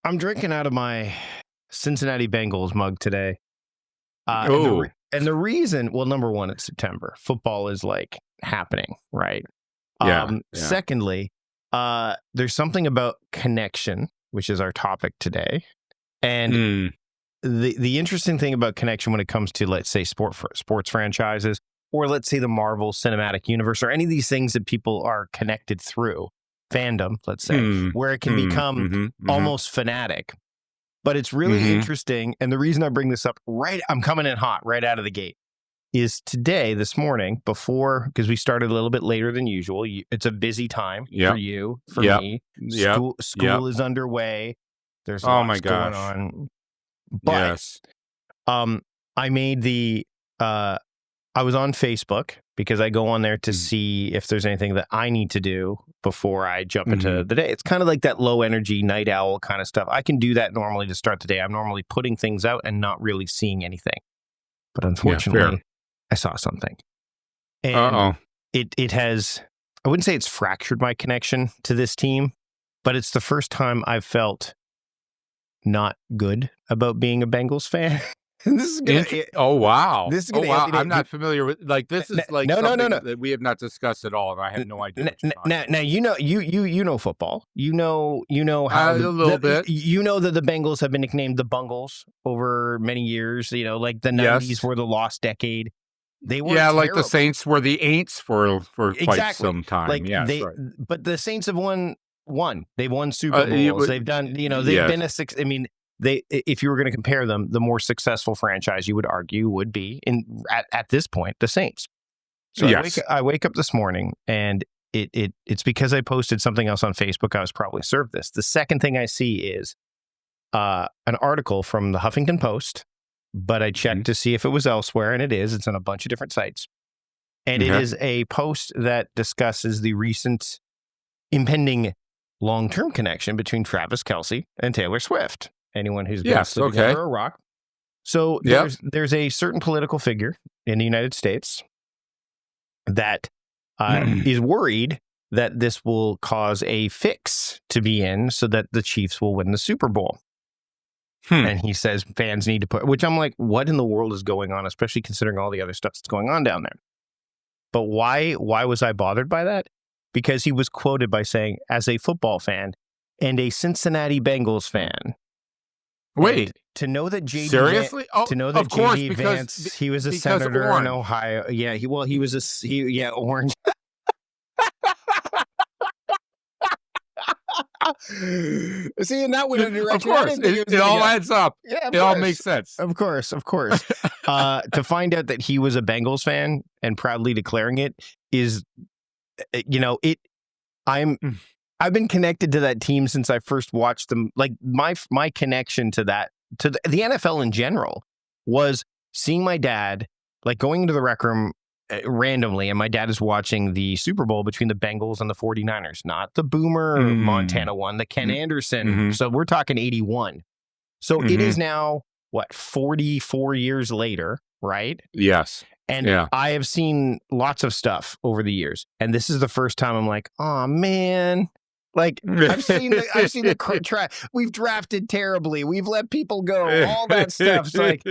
I'm drinking out of my Cincinnati Bengals mug today. Oh, And the reason, well, number one, it's September. Football is like happening, right? yeah. Secondly, there's something about connection, which is our topic today. And the interesting thing about connection when it comes to, let's say, sports franchises, or let's say the Marvel Cinematic Universe, or any of these things that people are connected through, fandom, let's say, where it can become almost fanatic. But it's really interesting. And the reason I bring this up I'm coming in hot right out of the gate, is today, this morning, because we started a little bit later than usual. It's a busy time for you, for me. School is underway. There's lots going on. But I made I was on Facebook because I go on there to see if there's anything that I need to do before I jump into the day. It's kind of like that low energy night owl kind of stuff. I can do that normally to start the day. I'm normally putting things out and not really seeing anything. But unfortunately, I saw something. And it has, I wouldn't say it's fractured my connection to this team, but it's the first time I've felt not good about being a Bengals fan. This is wow. This is I'm not familiar with this is something that we have not discussed at all, and I have no idea. Now you know football. You know how a little bit. You know that the Bengals have been nicknamed the Bungles over many years. You know, like the 90s were the lost decade. They were like the Saints were the Aints for quite some time. Like but the Saints have won. They've won Super Bowls. They've done. They've been a six. I mean. If you were going to compare them, the more successful franchise you would argue would be at this point the Saints. So I wake up this morning and it's because I posted something else on Facebook. I was probably served this. The second thing I see is an article from the Huffington Post, but I checked to see if it was elsewhere, and it is. It's on a bunch of different sites, and it is a post that discusses the recent impending long-term connection between Travis Kelce and Taylor Swift. Anyone who's been sleeping under a rock. So there's a certain political figure in the United States that is worried that this will cause a fix to be in so that the Chiefs will win the Super Bowl. And he says fans need to which I'm like, what in the world is going on, especially considering all the other stuff that's going on down there. But why was I bothered by that? Because he was quoted by saying, as a football fan and a Cincinnati Bengals fan, wait, to know that JD seriously? JD Vance, he was a senator in Ohio. Yeah, he was orange. See, and that went in a direction. Of course, it all adds up. Yeah, it all makes sense. Of course. To find out that he was a Bengals fan and proudly declaring it is, I've been connected to that team since I first watched them. Like my connection to that, to the NFL in general, was seeing my dad, like going into the rec room randomly, and my dad is watching the Super Bowl between the Bengals and the 49ers, not the Boomer Montana one, the Ken Anderson. So we're talking 81. So it is now, 44 years later, right? Yes. And I have seen lots of stuff over the years. And this is the first time I'm like, oh, man. Like, I've seen the we've drafted terribly. We've let people go. All that stuff. It's like,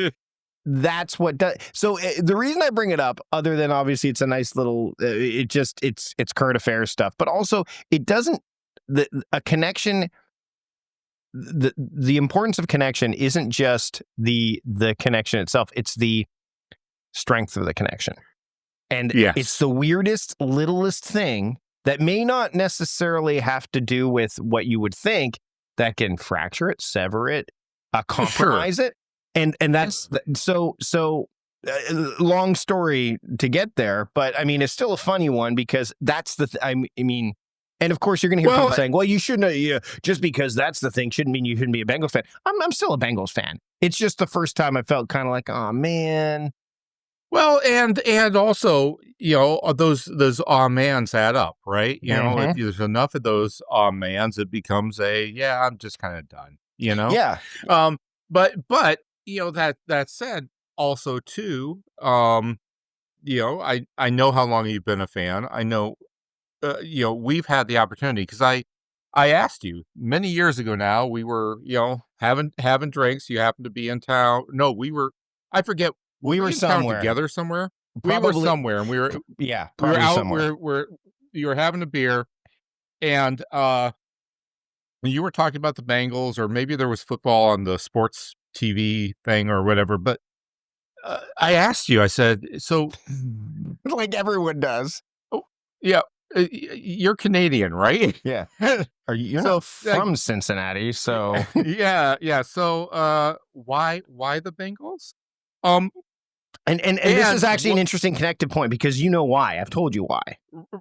that's what does. So the reason I bring it up, other than obviously it's a nice little, it's current affairs stuff, but also it doesn't, a connection, the importance of connection isn't just the connection itself. It's the strength of the connection. And it's the weirdest, littlest thing that may not necessarily have to do with what you would think that can fracture it, sever it, compromise it. And that's so long story to get there. But I mean, it's still a funny one because that's I mean, and of course you're going to hear people saying, well, you shouldn't, just because that's the thing shouldn't mean you shouldn't be a Bengals fan. I'm still a Bengals fan. It's just the first time I felt kind of like, oh man. Well, and also, those mans add up, right? If there's enough of those mans, it becomes I'm just kind of done, Yeah. But that said, also too, I know how long you've been a fan. I know, we've had the opportunity because I asked you many years ago now, we were, having drinks. You happened to be in town. No, I forget. We were in town somewhere. together somewhere? We were Probably somewhere, and we were probably out, somewhere. you were having a beer, and you were talking about the Bengals, or maybe there was football on the sports TV thing or whatever, but I asked you, I said, so Like everyone does. oh, yeah, you're Canadian, right? Yeah. You're So, not from Cincinnati, so yeah. So, why the Bengals? Um, and this is actually an what interesting connected point because you know why. I've told you why.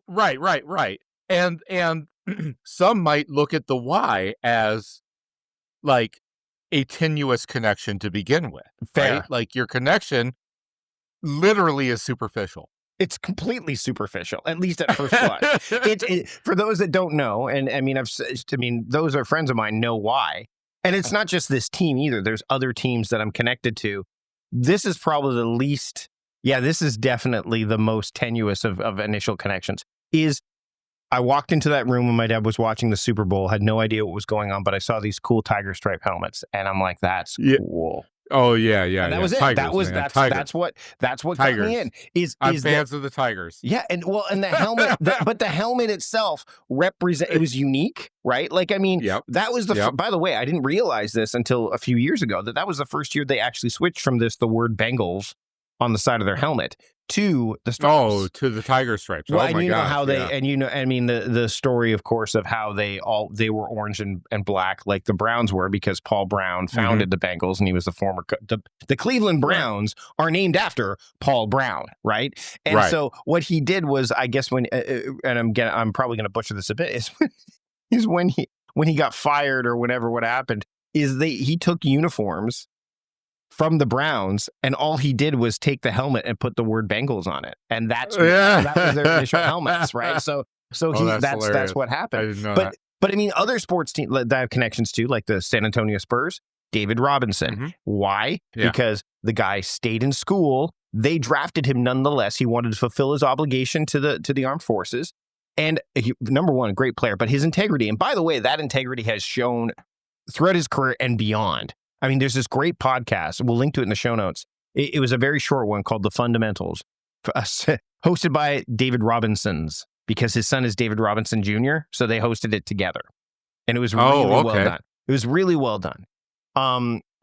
right. And some might look at the why as like a tenuous connection to begin with, Fair. right? Like your connection literally is superficial. It's completely superficial, at least at first blush. For those that don't know, and I mean, those are friends of mine know why. And it's not just this team either. There's other teams that I'm connected to. This is probably the least. Yeah, this is definitely the most tenuous of initial connections. I walked into that room when my dad was watching the Super Bowl, had no idea what was going on, but I saw these cool tiger stripe helmets, and I'm like, "That's cool." Oh yeah. And that was it. Tigers, That's what got me in. I'm fans of the Tigers. Yeah, and the helmet, but the helmet itself it was unique, right? Like, I mean, that was by the way, I didn't realize this until a few years ago that was the first year they actually switched from the word Bengals on the side of their helmet to the stripes. Oh, to the tiger stripes. Well, oh and my you know gosh, how the story, of course, of how they were orange and black like the Browns were because Paul Brown founded the Bengals and he was the former the Cleveland Browns are named after Paul Brown, right? And so what he did was, I guess when and I'm probably going to butcher this a bit is when he got fired or whatever what happened is he took uniforms from the Browns, and all he did was take the helmet and put the word Bengals on it, and that was their initial helmets, right? So that's what happened. I didn't know that. But I mean, other sports teams that I have connections to, like the San Antonio Spurs, David Robinson. Why? Yeah. Because the guy stayed in school. They drafted him nonetheless. He wanted to fulfill his obligation to the armed forces, and number one, a great player, but his integrity. And by the way, that integrity has shown throughout his career and beyond. I mean, there's this great podcast. We'll link to it in the show notes. It was a very short one called The Fundamentals, hosted by David Robinson's, because his son is David Robinson Jr., so they hosted it together. And it was really well done. It was really well done.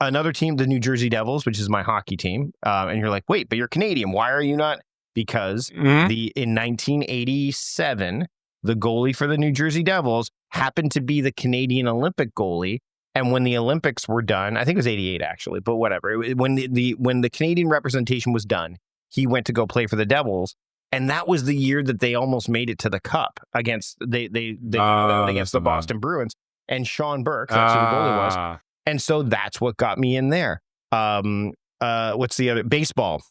Another team, the New Jersey Devils, which is my hockey team, and you're like, wait, but you're Canadian. Why are you not? Because in 1987, the goalie for the New Jersey Devils happened to be the Canadian Olympic goalie. And when the Olympics were done, I think it was 88 actually, but whatever. When the Canadian representation was done, he went to go play for the Devils, and that was the year that they almost made it to the Cup against against the Boston Bruins. And Sean Burke, that's who the goalie was, and so that's what got me in there. What's the other? Baseball.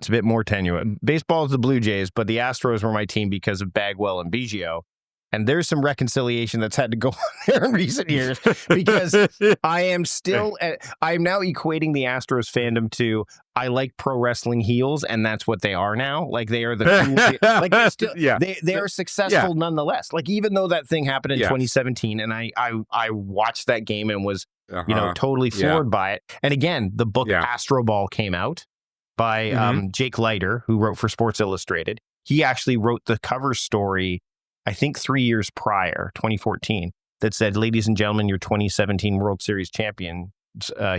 It's a bit more tenuous. Baseball is the Blue Jays, but the Astros were my team because of Bagwell and Biggio. And there's some reconciliation that's had to go on there in recent years because I'm now equating the Astros fandom to I like pro wrestling heels, and that's what they are now. Like they are the cool, like they're still they are successful nonetheless. Like even though that thing happened in 2017, and I watched that game and was totally floored by it. And again, the book Astro Ball came out by Jake Leiter, who wrote for Sports Illustrated. He actually wrote the cover story, I think 3 years prior, 2014, that said, ladies and gentlemen, your 2017 World Series champions,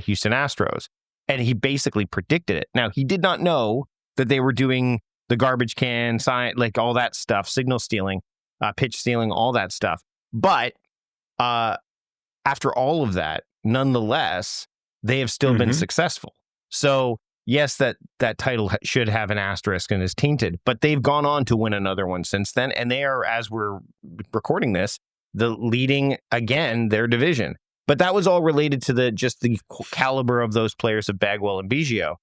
Houston Astros. And he basically predicted it. Now, he did not know that they were doing the garbage can, like all that stuff, signal stealing, pitch stealing, all that stuff. But after all of that, nonetheless, they have still been successful. So yes, that title should have an asterisk and is tainted, but they've gone on to win another one since then. And they are, as we're recording this, the leading, again, their division. But that was all related to the caliber of those players of Bagwell and Biggio.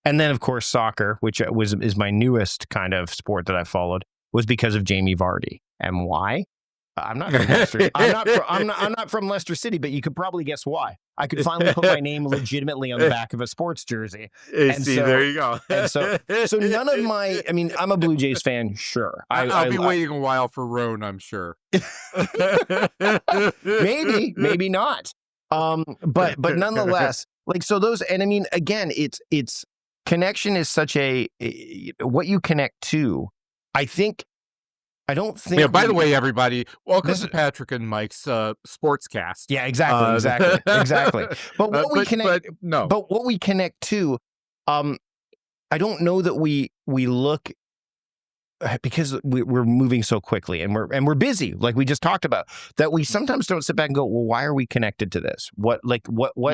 And then, of course, soccer, which is my newest kind of sport that I followed, was because of Jamie Vardy. And why? I'm not from Leicester. I'm not from Leicester City, but you could probably guess why. I could finally put my name legitimately on the back of a sports jersey. And See, so, there you go. so none of my, I mean, I'm a Blue Jays fan, sure. I'll be waiting a while for Rhone, I'm sure. maybe not. But nonetheless, like, so those, and I mean, again, it's connection is such what you connect to. I don't think. Yeah. By the way, everybody, welcome to Patrick and Mike's sportscast. Yeah, exactly. But what we connect, but what we connect to, I don't know that we look, because we're moving so quickly and we're busy, like we just talked about, that we sometimes don't sit back and go, well, why are we connected to this? What?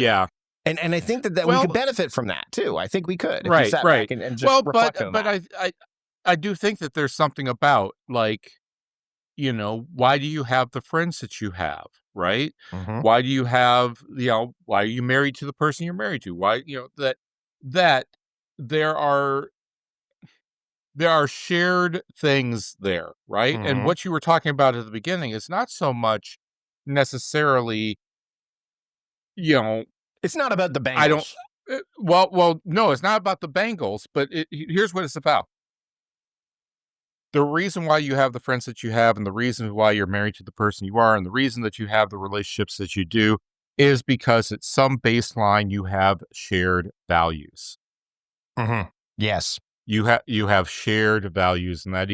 Yeah. And I think that we could benefit from that too. I think we could. Right. Back and just reflect on that. But I do think that there's something about, like, why do you have the friends that you have, right? Mm-hmm. Why do you have, why are you married to the person you're married to? Why, that there are shared things there, right? Mm-hmm. And what you were talking about at the beginning is not so much necessarily, it's not about the Bengals. Well, no, it's not about the Bengals, but here's what it's about. The reason why you have the friends that you have, and the reason why you're married to the person you are, and the reason that you have the relationships that you do, is because at some baseline you have shared values. Mm-hmm. Yes, you have shared values, and that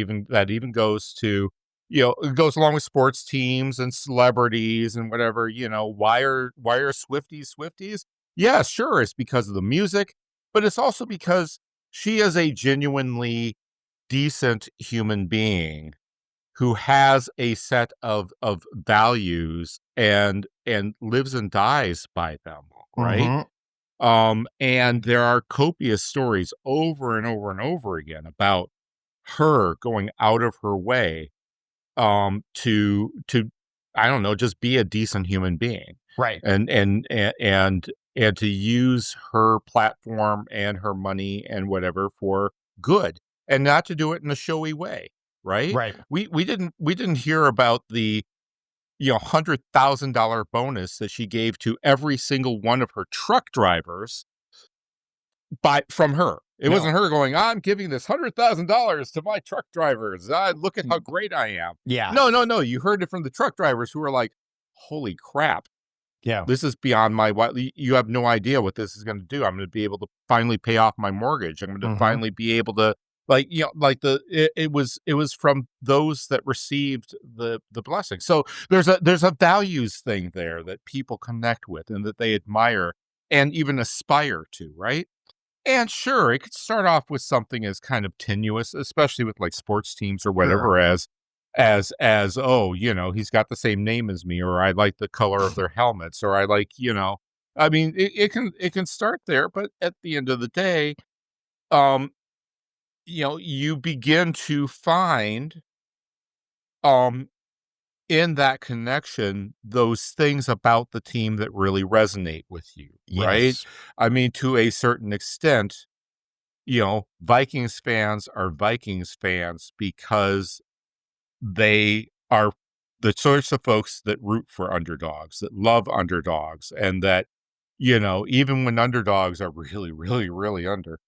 even goes to, it goes along with sports teams and celebrities and whatever. Why are Swifties? Yeah, sure, it's because of the music, but it's also because she is a genuinely decent human being who has a set of values and lives and dies by them, right? Mm-hmm. And there are copious stories over and over and over again about her going out of her way to I don't know, just be a decent human being, right? And to use her platform and her money and whatever for good, and not to do it in a showy way, right? Right. We didn't hear about the $100,000 bonus that she gave to every single one of her truck drivers from her. It wasn't her going, I'm giving this $100,000 to my truck drivers. Look at how great I am. Yeah. No. You heard it from the truck drivers who were like, holy crap. Yeah. This is beyond you have no idea what this is going to do. I'm going to be able to finally pay off my mortgage. I'm going to finally be able to, it was from those that received the blessing. So there's a values thing there that people connect with and that they admire and even aspire to, right? And sure, it could start off with something as kind of tenuous, especially with like sports teams or whatever, as oh, he's got the same name as me, or I like the color of their helmets, or I like, I mean, it can start there, but at the end of the day, you begin to find in that connection those things about the team that really resonate with you, right? Yes. I mean, to a certain extent, Vikings fans are Vikings fans because they are the sorts of folks that root for underdogs, that love underdogs, and that, even when underdogs are really, really, really under.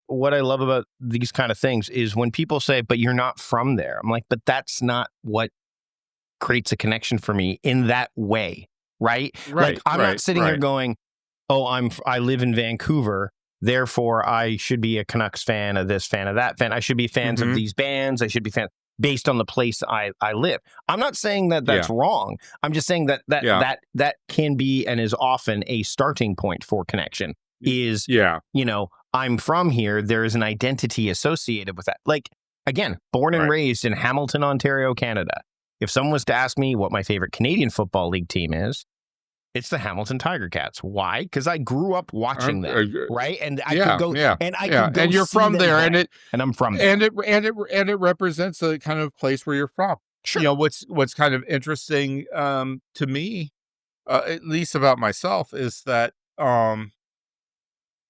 What I love about these kind of things is when people say, but you're not from there. I'm like, but that's not what creates a connection for me in that way, right? Like, I'm not sitting here going, oh, I live in Vancouver, therefore I should be a Canucks fan, of this fan, of that fan. I should be fans of these bands. I should be fans based on the place I live. I'm not saying that that's wrong. I'm just saying that can be and is often a starting point for connection. Is, I'm from here. There is an identity associated with that. Like, again, born and raised in Hamilton, Ontario, Canada. if someone was to ask me what my favorite Canadian Football League team is, it's the Hamilton Tiger Cats. Why? Because I grew up watching them, right? And I could go, and I could go, and you're see from them there, play. And I'm from there, and it represents the kind of place where you're from. Sure. You know, what's kind of interesting to me, at least about myself, is that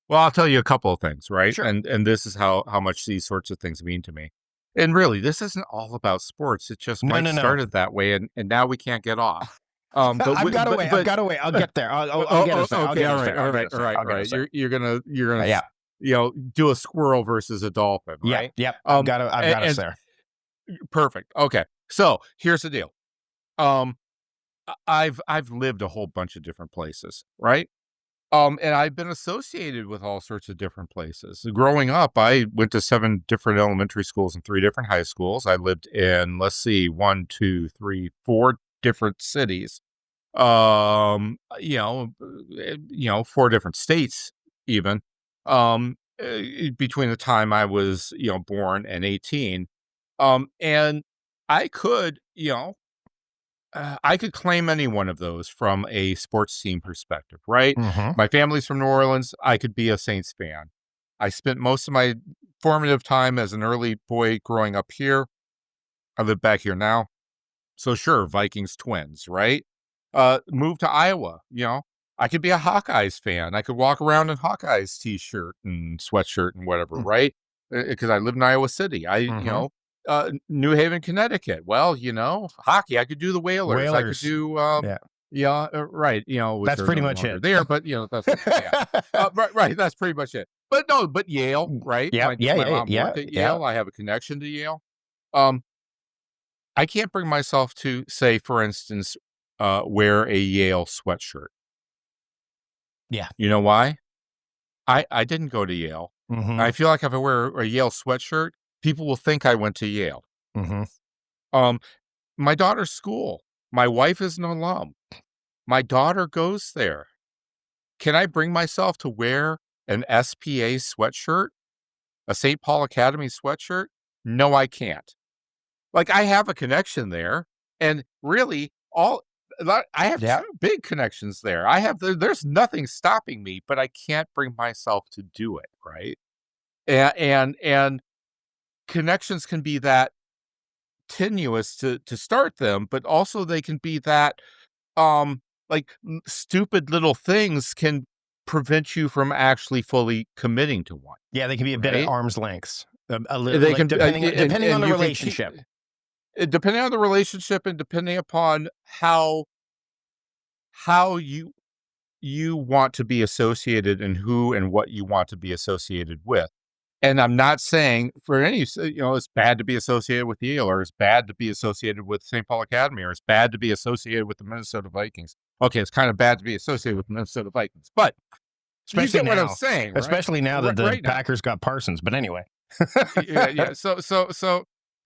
well, I'll tell you a couple of things, right? Sure. And this is how much these sorts of things mean to me. And really, this isn't all about sports. It just started that way, and now we can't get off. But I've got to wait. I'll get there. I'll get us there. Okay, all right. You're gonna do a squirrel versus a dolphin, right? Yeah. I've got us there. Perfect. Okay, so here's the deal. I've lived a whole bunch of different places, right? And I've been associated with all sorts of different places. Growing up, I went to 7 different elementary schools and 3 different high schools. I lived in, 4 different cities. 4 different states even. Between the time I was, born and 18. And I could, I could claim any one of those from a sports team perspective, right? Mm-hmm. My family's from New Orleans. I could be a Saints fan. I spent most of my formative time as an early boy growing up here. I live back here now. So sure, Vikings, Twins, right? Moved to Iowa, I could be a Hawkeyes fan. I could walk around in Hawkeyes t-shirt and sweatshirt and whatever, right? Because I live in Iowa City. New Haven, Connecticut. Well, hockey. I could do the Whalers. I could do, right. That's pretty much it there, but that's right. That's pretty much it. But Yale, right? My mom worked at Yale. I have a connection to Yale. I can't bring myself to say, for instance, wear a Yale sweatshirt. Yeah. You know why? I didn't go to Yale. Mm-hmm. I feel like if I wear a Yale sweatshirt, people will think I went to Yale. Mm-hmm. My daughter's school. My wife is an alum. My daughter goes there. Can I bring myself to wear an SPA sweatshirt? A St. Paul Academy sweatshirt? No, I can't. Like, I have a connection there, and really, I have 2 big connections there. There's nothing stopping me, but I can't bring myself to do it, right? And connections can be that tenuous to start them, but also they can be that stupid little things can prevent you from actually fully committing to one. Yeah, they can be a bit at arm's length. A little, they can, depending on the relationship. Depending on the relationship and depending upon how you want to be associated and who and what you want to be associated with. And I'm not saying for any, it's bad to be associated with Yale, or it's bad to be associated with St. Paul Academy, or it's bad to be associated with the Minnesota Vikings. Okay, it's kind of bad to be associated with the Minnesota Vikings, but especially you get now, what I'm saying, right? Especially now that the Packers got Parsons. But anyway, yeah.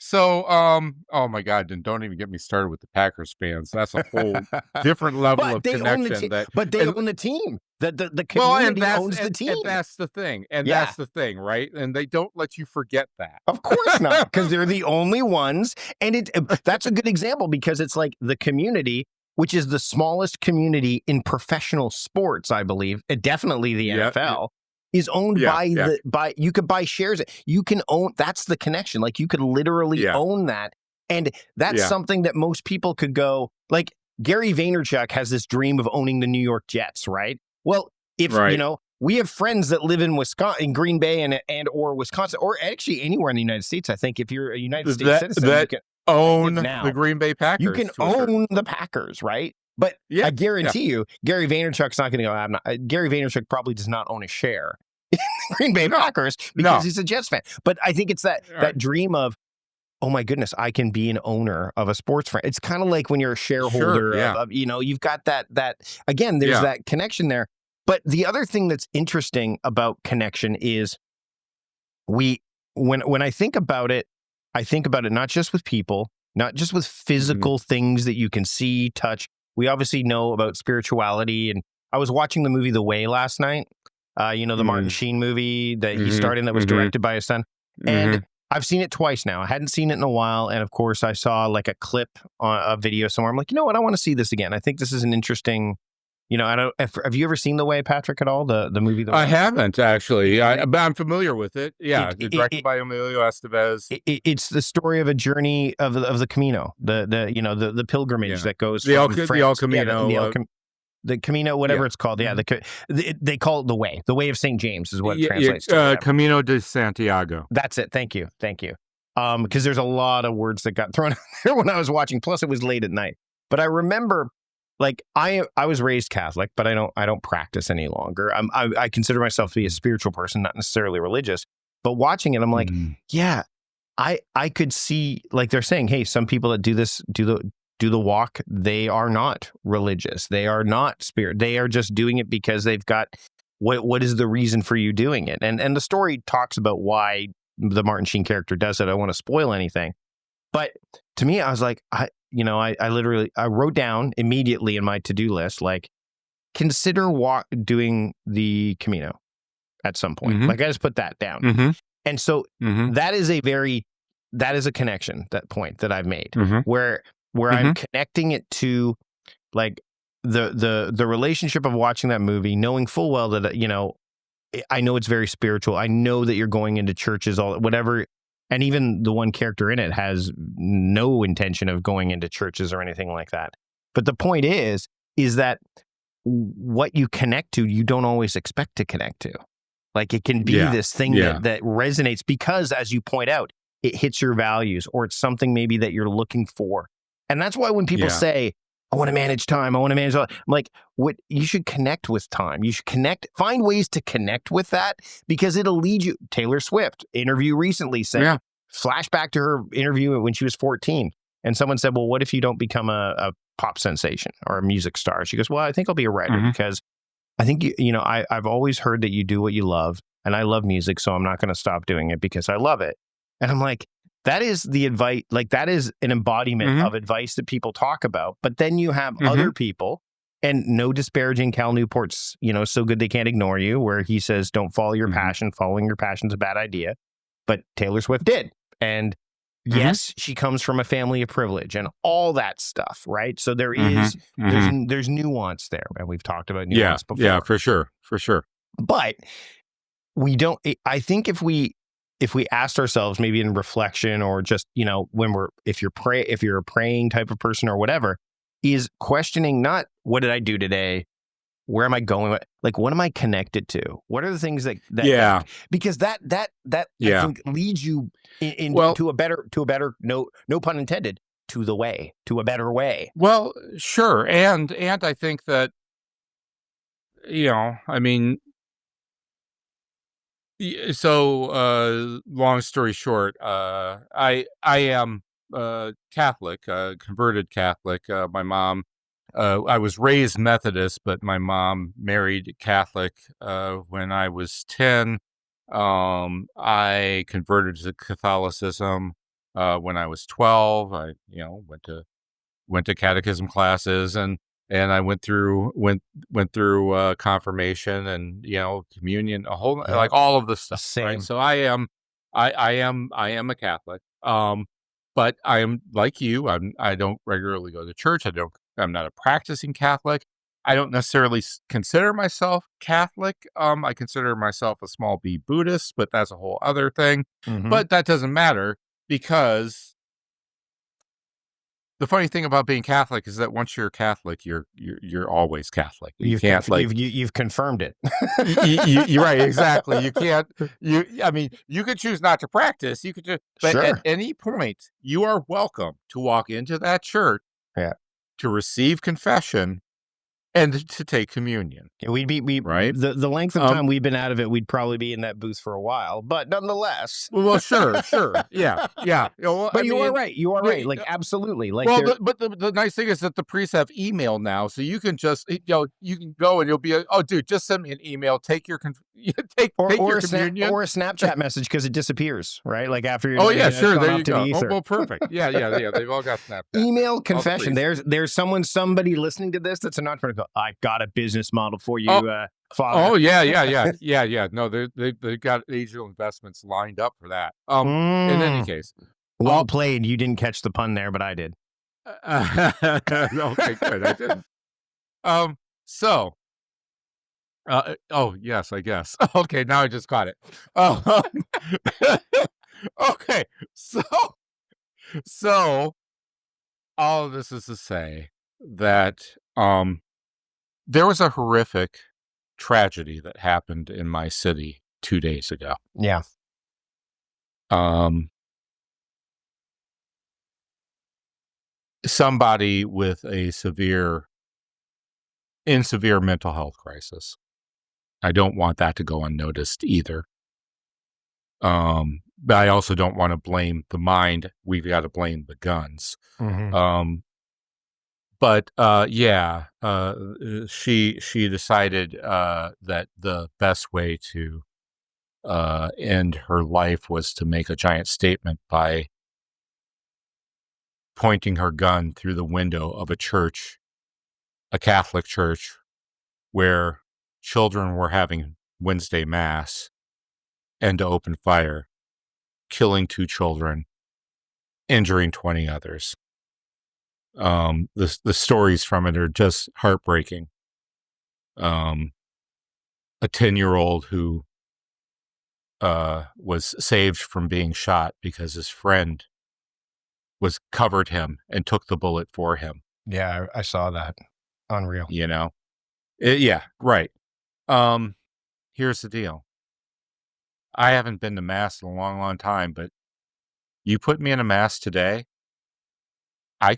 So, oh my God, then don't even get me started with the Packers fans. That's a whole different level of connection. But they own the team. The community owns the team. And that's the thing. That's the thing, right? And they don't let you forget that. Of course not, because they're the only ones. And that's a good example, because it's like the community, which is the smallest community in professional sports, I believe, definitely the NFL. Is owned by you could buy shares. You can own, that's the connection. Like, you could literally own that. And that's something that most people could go, like, Gary Vaynerchuk has this dream of owning the New York Jets, right? Well, if we have friends that live in Wisconsin, in Green Bay and or Wisconsin, or actually anywhere in the United States. I think if you're a United States citizen, you can own the Green Bay Packers. You can own the Packers, right? But I guarantee you, Gary Vaynerchuk's not going to go. Gary Vaynerchuk probably does not own a share in the Green Bay Packers because he's a Jets fan. But I think it's that dream of, oh my goodness, I can be an owner of a sports franchise. It's kind of like when you're a shareholder of you've got that again, there's that connection there. But the other thing that's interesting about connection is when I think about it not just with people, not just with physical things that you can see, touch. We obviously know about spirituality. And I was watching the movie The Way last night, the Martin Sheen movie that he starred in that was directed by his son. And I've seen it twice now. I hadn't seen it in a while, and of course, I saw like a clip on a video somewhere. I'm like, you know what? I want to see this again. I think this is an interesting. I don't. Have you ever seen The Way, Patrick, at all? The movie The Way? I haven't actually, but I'm familiar with it. Yeah, directed It- by Emilio Estevez. it's the story of a journey of the Camino, the pilgrimage that goes the from El France. Camino. The Camino, whatever it's called. Yeah, they call it the Way of St. James is what it translates to. Camino de Santiago. That's it. Thank you. Because there's a lot of words that got thrown out there when I was watching. Plus, it was late at night. But I remember, like, I was raised Catholic, but I don't practice any longer. I consider myself to be a spiritual person, not necessarily religious. But watching it, I'm like, yeah, I could see, like they're saying, hey, some people that do this, do the walk, they are not religious. They are not spirit. They are just doing it because they've got what is the reason for you doing it? And the story talks about why the Martin Sheen character does it. I don't want to spoil anything. But to me, I was like, I literally wrote down immediately in my to-do list, like, consider doing the Camino at some point. Like, I just put that down. And so that is a connection, that point that I've made, where I'm connecting it to, like, the relationship of watching that movie, knowing full well that, I know it's very spiritual. I know that you're going into churches, whatever. And even the one character in it has no intention of going into churches or anything like that. But the point is that what you connect to, you don't always expect to connect to. Like, it can be this thing that resonates because, as you point out, it hits your values, or it's something maybe that you're looking for. And that's why when people say, I want to manage time, I'm like, what you should connect with time. You should find ways to connect with that, because it'll lead you. Taylor Swift interview recently said, flashback to her interview when she was 14. And someone said, well, what if you don't become a pop sensation or a music star? She goes, well, I think I'll be a writer because I think, I've always heard that you do what you love, and I love music, so I'm not going to stop doing it because I love it. And I'm like, that is the advice, like, that is an embodiment of advice that people talk about. But then you have other people, and no disparaging Cal Newport's, So Good They Can't Ignore You, where he says, don't follow your passion. Following your passion's a bad idea. But Taylor Swift did. And yes, she comes from a family of privilege and all that stuff, right? So there is, there's nuance there. And we've talked about nuance before. Yeah, for sure. But we don't, I think if we asked ourselves, maybe in reflection, or just, if you're a praying type of person or whatever, is questioning not what did I do today? Where am I going? Like, what am I connected to? What are the things that because that I think leads you to a better, no pun intended, to a better way. Well, sure. And I think that, I mean, so, long story short, I am Catholic, converted Catholic. My mom, I was raised Methodist, but my mom married Catholic when I was 10. I converted to Catholicism when I was 12. I, went to catechism classes, and I went through confirmation and communion, a whole like all of the stuff. Same. Right? So I am a Catholic. But I am like you. I don't regularly go to church. I'm not a practicing Catholic. I don't necessarily consider myself Catholic. I consider myself a small b Buddhist, but that's a whole other thing. But that doesn't matter, because the funny thing about being Catholic is that once you're Catholic, you're always Catholic. You've confirmed it. You're right, exactly. You can't. You could choose not to practice. You could just, but at any point, you are welcome to walk into that church, to receive confession, and to take communion. We'd be right. The length of time we've been out of it, we'd probably be in that booth for a while. But nonetheless, well, sure, yeah. But you are right. You are right. Like, absolutely. Like, but the nice thing is that the priests have email now, so you can just you can go and you'll be dude, just send me an email. Take your take your communion, or a Snapchat message, because it disappears, right? Like, after you're sure, there you go. The well, perfect. Yeah. They've all got Snapchat. Email confession. There's somebody listening to this that's an entrepreneur. I've got a business model for you, Oh, father. oh yeah. No, they've got angel investments lined up for that. In any case, Well played. You didn't catch the pun there, but I did. okay, good. I didn't. So, oh yes, I guess. Okay, now I just got it. Okay, so all of this is to say that there was a horrific tragedy that happened in my city 2 days ago. Yeah. Somebody with a severe mental health crisis. I don't want that to go unnoticed either. But I also don't want to blame the mind. We've got to blame the guns. But she decided that the best way to end her life was to make a giant statement by pointing her gun through the window of a church, a Catholic church, where children were having Wednesday Mass, and to open fire, killing 2 children, injuring 20 others. The stories from it are just heartbreaking. A 10-year-old who was saved from being shot because his friend covered him and took the bullet for him. Yeah, I saw that. Unreal. You know? Yeah, right. Here's the deal. I haven't been to Mass in a long, long time, but you put me in a Mass today, I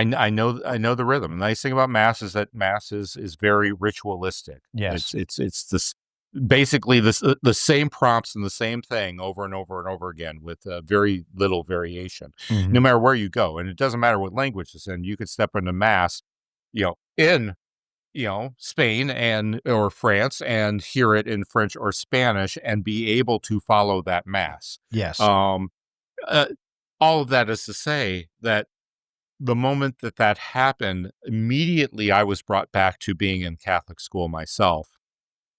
know the rhythm. The nice thing about Mass is that Mass is very ritualistic. Yes. It's this basically the same prompts and the same thing over and over and over again with very little variation, no matter where you go. And it doesn't matter what language it's in. You could step into Mass, in Spain or France and hear it in French or Spanish and be able to follow that Mass. Yes. All of that is to say that the moment that happened, immediately I was brought back to being in Catholic school myself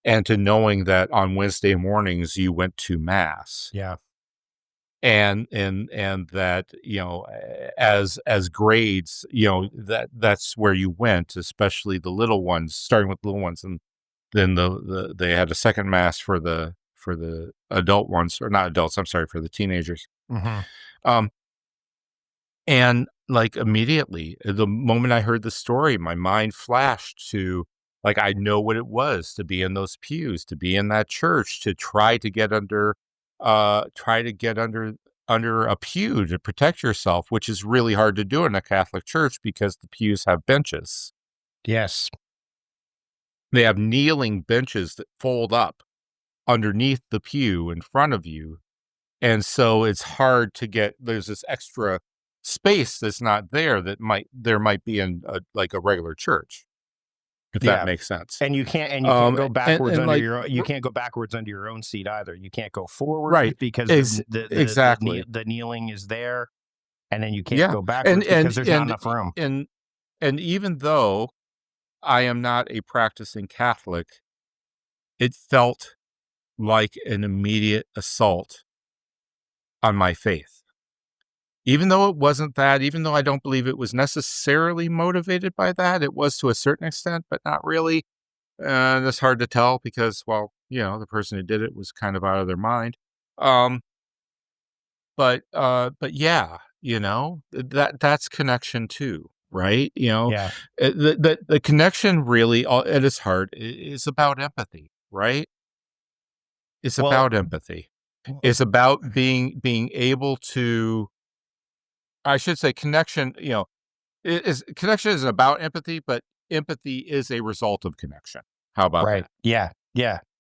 and to knowing that on Wednesday mornings you went to Mass. Yeah. And that, as grades, that's where you went, especially the little ones, starting with little ones. And then they had a second Mass for the adult ones, or not adults, I'm sorry, for the teenagers. And like immediately, the moment I heard the story, my mind flashed to, like, I know what it was to be in those pews, to be in that church, to try to get under a pew to protect yourself, which is really hard to do in a Catholic church because the pews have benches. Yes. They have kneeling benches that fold up underneath the pew in front of you. And so it's hard to there's this extra space that's not there that there might be in a regular church, if that makes sense. And you can't go backwards you can't go backwards under your own seat either. You can't go forward, right? Because exactly the kneeling is there, and then you can't go backwards because there's not enough room. And even though I am not a practicing Catholic, it felt like an immediate assault on my faith. Even though it wasn't that, even though I don't believe it was necessarily motivated by that, it was to a certain extent, but not really. That's hard to tell because, well, the person who did it was kind of out of their mind. But yeah, that's connection too, right? The connection really, at its heart, is about empathy, right? It's about empathy. It's about being able to, I should say, connection. Connection isn't about empathy, but empathy is a result of connection. How about that? Yeah.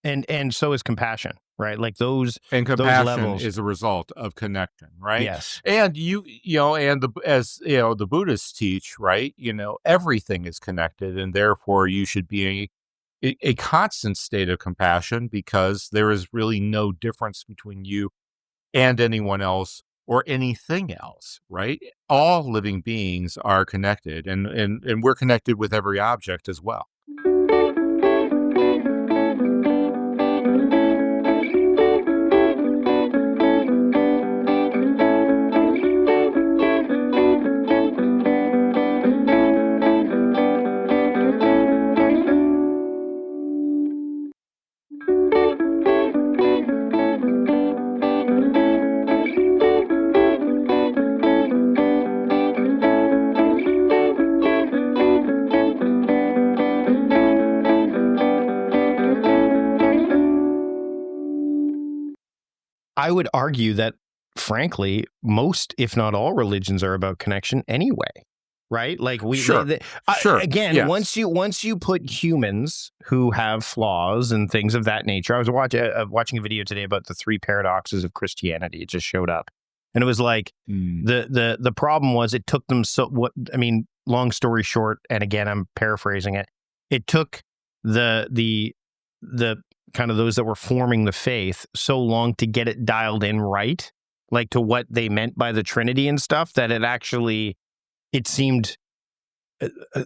And so is compassion, right? Like those compassion is a result of connection, right? Yes. And as the Buddhists teach, right? Everything is connected, and therefore you should be a constant state of compassion because there is really no difference between you and anyone else or anything else, right? All living beings are connected, and we're connected with every object as well. I would argue that, frankly, most, if not all, religions are about connection anyway, right? Like Sure. again, Yes. once you put humans who have flaws and things of that nature. I was watching a video today about the 3 paradoxes of Christianity. It just showed up, and it was like the problem was it took them long story short, and again, I'm paraphrasing it. It took the kind of those that were forming the faith so long to get it dialed in right, like to what they meant by the Trinity and stuff, that it seemed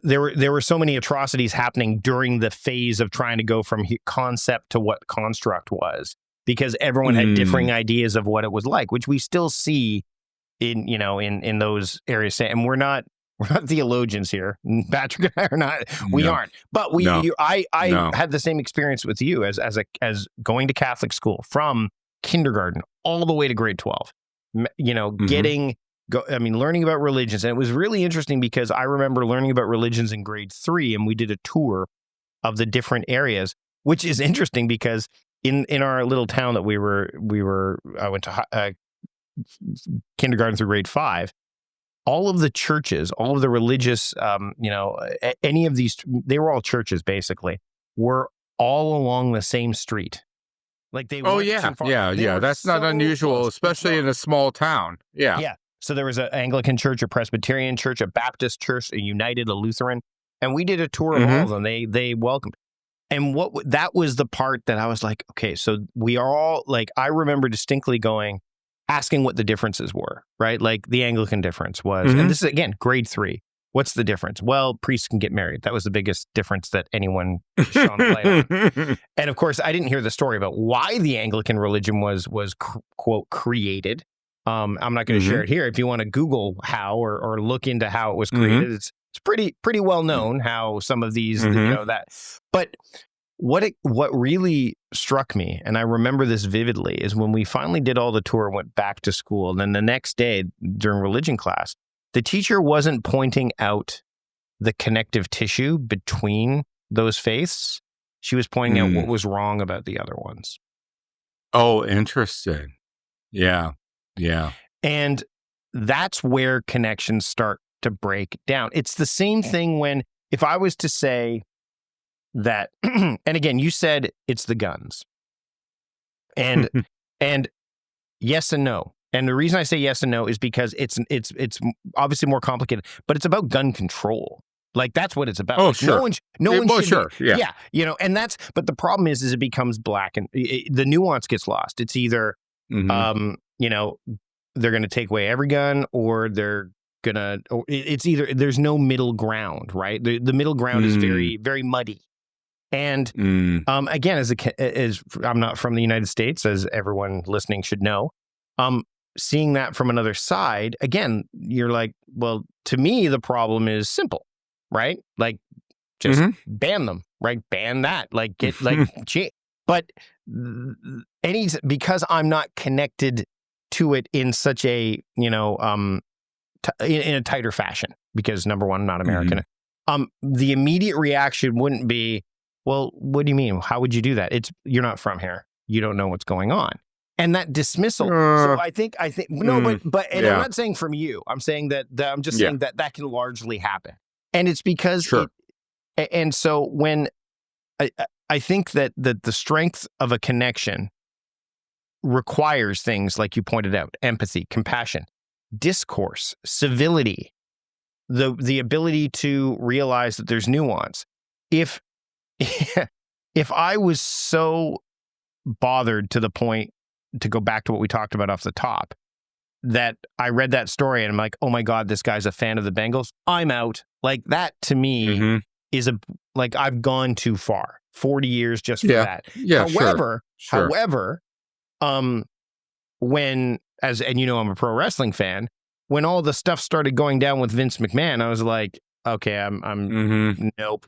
there were so many atrocities happening during the phase of trying to go from concept to what construct was, because everyone had differing ideas of what it was like, which we still see in those areas. And we're not theologians here. Patrick and I are not. We aren't. But I had the same experience with you as going to Catholic school from kindergarten all the way to grade 12. Learning about religions. And it was really interesting because I remember learning about religions in grade 3, and we did a tour of the different areas, which is interesting because in our little town that I went to kindergarten through grade 5. All of the churches, all of the religious, any of these, they were all churches basically, were all along the same street. Like they weren't too far. Yeah. That's not unusual, close. especially in a small town. Yeah. Yeah. So there was an Anglican church, a Presbyterian church, a Baptist church, a United, a Lutheran, and we did a tour of all of them. They welcomed. And that was the part that I was like, okay, so we are all like, I remember distinctly asking what the differences were, right? Like the Anglican difference was, and this is again, grade 3. What's the difference? Well, priests can get married. That was the biggest difference that anyone shone a light on. And of course, I didn't hear the story about why the Anglican religion was quote created. I'm not going to share it here. If you want to Google how or look into how it was created, it's pretty well known how some of these, that. But what really struck me, and I remember this vividly, is when we finally did all the tour and went back to school. And then the next day during religion class, the teacher wasn't pointing out the connective tissue between those faiths. She was pointing out what was wrong about the other ones. Oh, interesting. Yeah. And that's where connections start to break down. It's the same thing if I was to say that, and again, you said it's the guns. And yes and no. And the reason I say yes and no is because it's obviously more complicated, but it's about gun control. Like that's what it's about. Oh, like, sure. No one should. Sure. Yeah. Yeah. And but the problem is it becomes black and the nuance gets lost. It's either, they're going to take away every gun or it's either, there's no middle ground, right? The middle ground is very, very muddy. And again, as I'm not from the United States, as everyone listening should know, seeing that from another side, again, you're like, well, to me, the problem is simple, right? Like, just ban them, right? Ban that, like, get like, but because I'm not connected to it in such a, in a tighter fashion, because number one, I'm not American. The immediate reaction wouldn't be, well, what do you mean? How would you do that? You're not from here. You don't know what's going on. And that dismissal. So I think no, but I'm not saying from you. I'm saying that I'm just saying that can largely happen. And it's because and so when I think that the strength of a connection requires things like you pointed out: empathy, compassion, discourse, civility, the ability to realize that there's nuance. If I was so bothered to the point, to go back to what we talked about off the top, that I read that story and I'm like, oh my God, this guy's a fan of the Bengals. I'm out. Like that to me is like I've gone too far. 40 years just for that. Yeah, However, when and you know I'm a pro wrestling fan, when all the stuff started going down with Vince McMahon, I was like, okay, I'm nope.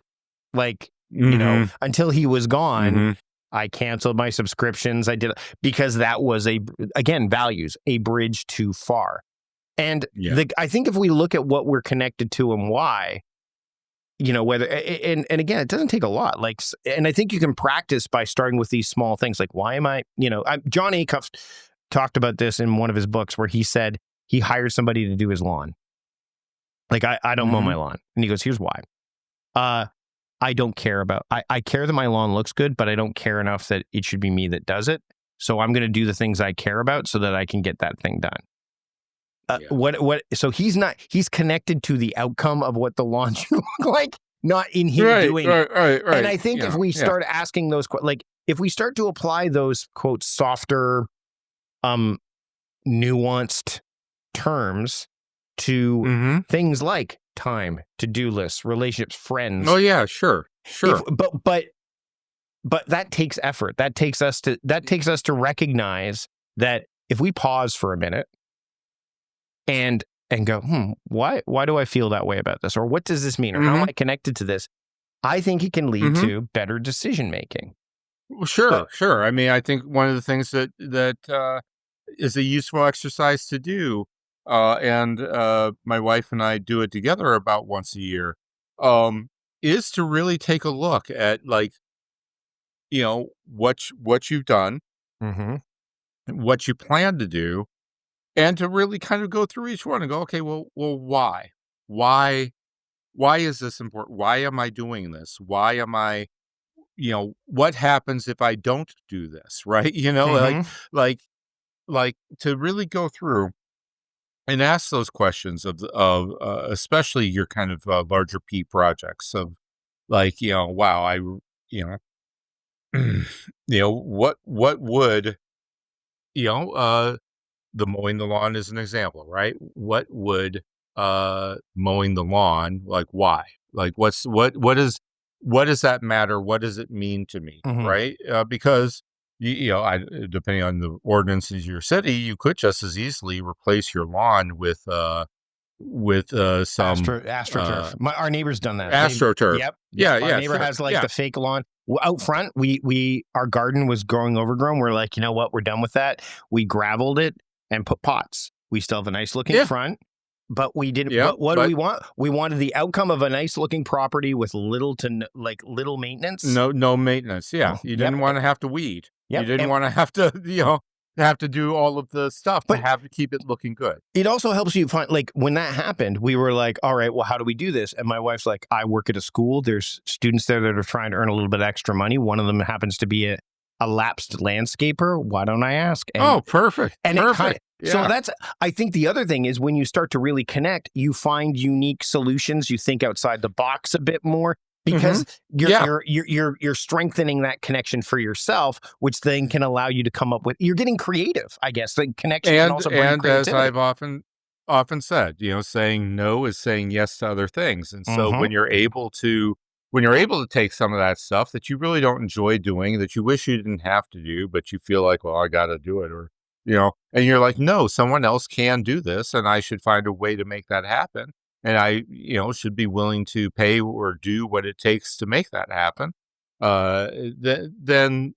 Like, you know, until he was gone, I canceled my subscriptions. I did because that was again, values, a bridge too far. And I think if we look at what we're connected to and why, you know, whether, and again, it doesn't take a lot. Like, and I think you can practice by starting with these small things. Like, why am I, you know, John Acuff talked about this in one of his books where he said he hires somebody to do his lawn. Like, I don't mow my lawn. And he goes, here's why. I don't care about, I care that my lawn looks good, but I don't care enough that it should be me that does it. So I'm going to do the things I care about so that I can get that thing done. So he's connected to the outcome of what the lawn should look like, not in him doing it. Right. And I think if we start asking those, like if we start to apply those quote softer, nuanced terms to things like time, to-do lists, relationships, friends. Oh yeah, sure. But that takes effort. That takes us to recognize that if we pause for a minute and go, why do I feel that way about this? Or what does this mean? Or how am I connected to this? I think it can lead to better decision making. Well, sure. I mean, I think one of the things that is a useful exercise to do, and my wife and I do it together about once a year, is to really take a look at, like, you know, what you've done, what you plan to do, and to really kind of go through each one and go, okay, well, why? Why is this important? Why am I doing this? Why am I, you know, what happens if I don't do this? Right. You know, like to really go through and ask those questions of especially your kind of larger P projects of like, you know, wow, you know, you know, what would, you know, the mowing the lawn is an example, right? What would mowing the lawn, like, why? Like, what does that matter? What does it mean to me, right? Because you know, depending on the ordinances of your city, you could just as easily replace your lawn with some AstroTurf. Our neighbor's done that. AstroTurf. Yep. Our neighbor has like the fake lawn out front. Our garden was growing overgrown. We're like, you know what? We're done with that. We graveled it and put pots. We still have a nice looking front, but we didn't. What do we want? We wanted the outcome of a nice looking property with little maintenance. No maintenance. Yeah, you didn't want to have to weed. You didn't want to have to, you know, have to do all of the stuff to keep it looking good. It also helps you find, like, when that happened, we were like, all right, well, how do we do this? And my wife's like, I work at a school. There's students there that are trying to earn a little bit extra money. One of them happens to be a lapsed landscaper. Why don't I ask? And, perfect. And perfect. So I think the other thing is when you start to really connect, you find unique solutions. You think outside the box a bit more. Because you're strengthening that connection for yourself, which then can allow you to come up with. You're getting creative, I guess. The connection can also bring creativity. As I've often said, you know, saying no is saying yes to other things. And so when you're able to take some of that stuff that you really don't enjoy doing, that you wish you didn't have to do, but you feel like, well, I got to do it, or you know, and you're like, no, someone else can do this, and I should find a way to make that happen. And I, you know, should be willing to pay or do what it takes to make that happen. Then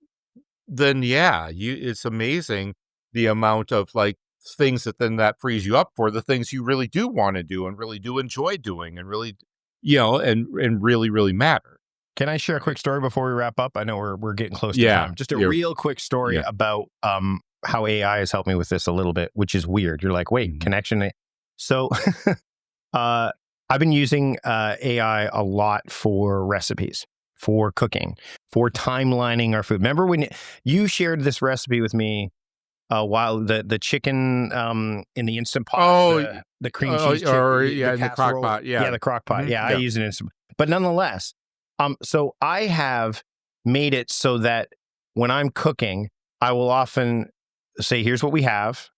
it's amazing the amount of like things that frees you up for the things you really do want to do and really do enjoy doing and really, you know, and really, really matter. Can I share a quick story before we wrap up? I know we're getting close to time. Just a real quick story about how AI has helped me with this a little bit, which is weird. You're like, wait, connection. So I've been using AI a lot for recipes, for cooking, for timelining our food. Remember when you shared this recipe with me while the chicken in the Instant Pot, the cream cheese chicken, the crock pot. Yeah, the crock pot. I use an Instant Pot. But nonetheless, so I have made it so that when I'm cooking, I will often say, here's what we have.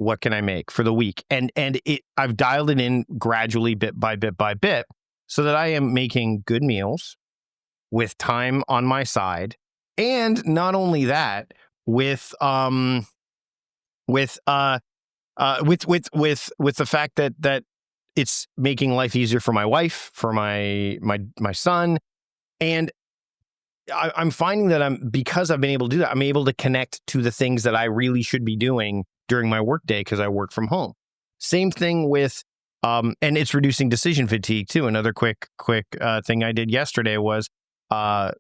what can I make for the week? And I've dialed it in gradually, bit by bit by bit, so that I am making good meals with time on my side. And not only that, with the fact that it's making life easier for my wife, for my son, and I'm finding that because I've been able to do that, I'm able to connect to the things that I really should be doing during my work day because I work from home. Same thing with, and it's reducing decision fatigue too. Another quick thing I did yesterday was, as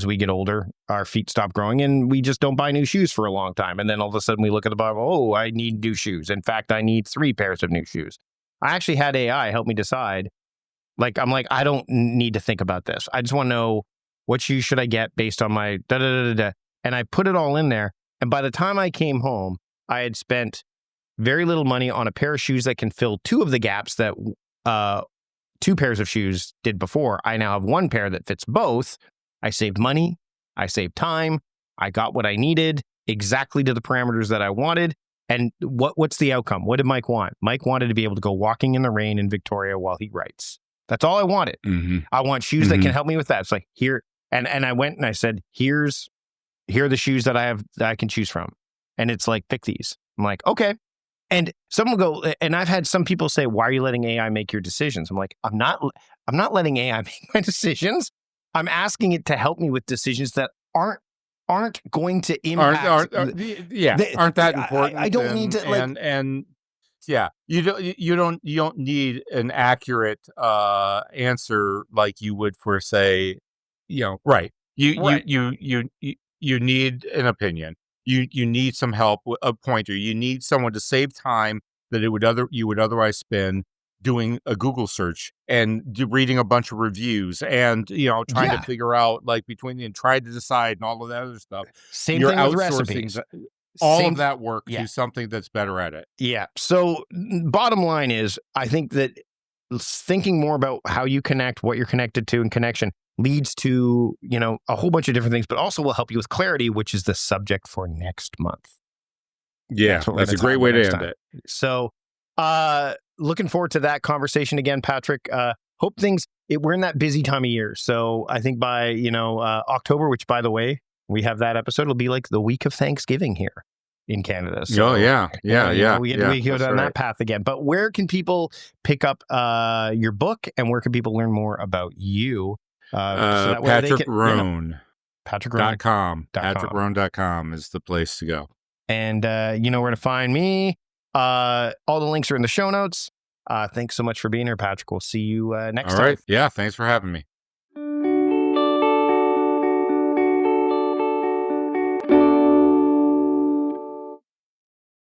we get older, our feet stop growing and we just don't buy new shoes for a long time. And then all of a sudden we look at the Bible, oh, I need new shoes. In fact, I need 3 pairs of new shoes. I actually had AI help me decide. I'm like, I don't need to think about this. I just want to know what shoes should I get based on my da-da-da-da-da. And I put it all in there. And by the time I came home, I had spent very little money on a pair of shoes that can fill 2 of the gaps that 2 pairs of shoes did before. I now have 1 pair that fits both. I saved money. I saved time. I got what I needed exactly to the parameters that I wanted. And what's the outcome? What did Mike want? Mike wanted to be able to go walking in the rain in Victoria while he writes. That's all I wanted. Mm-hmm. I want shoes that can help me with that. It's like, here. And I went and I said, here are the shoes that I have that I can choose from. And it's like, pick these. I'm like, okay. And someone will go, and I've had some people say, why are you letting AI make your decisions? I'm like, I'm not letting AI make my decisions. I'm asking it to help me with decisions that aren't going to impact. Aren't that important? I don't need to and yeah, you don't need an accurate answer like you would for, say, right. You need an opinion. You need some help, a pointer. You need someone to save time that you would otherwise spend doing a Google search and reading a bunch of reviews and trying to figure out and trying to decide and all of that other stuff. Same thing with recipes. All of that work to something that's better at it. Yeah. So bottom line is, I think that thinking more about how you connect, what you're connected to, and connection leads to, a whole bunch of different things, but also will help you with clarity, which is the subject for next month. Yeah, that's a great way to end it. So looking forward to that conversation again, Patrick. Hope we're in that busy time of year. So I think by, October, which, by the way, we have that episode, it'll be like the week of Thanksgiving here in Canada. So, we go down that path again. But where can people pick up your book, and where can people learn more about you? Patrick Rhone. PatrickRhone.com. PatrickRhone.com is the place to go. And you know where to find me. All the links are in the show notes. Thanks so much for being here, Patrick. We'll see you next time. All right. Yeah, thanks for having me.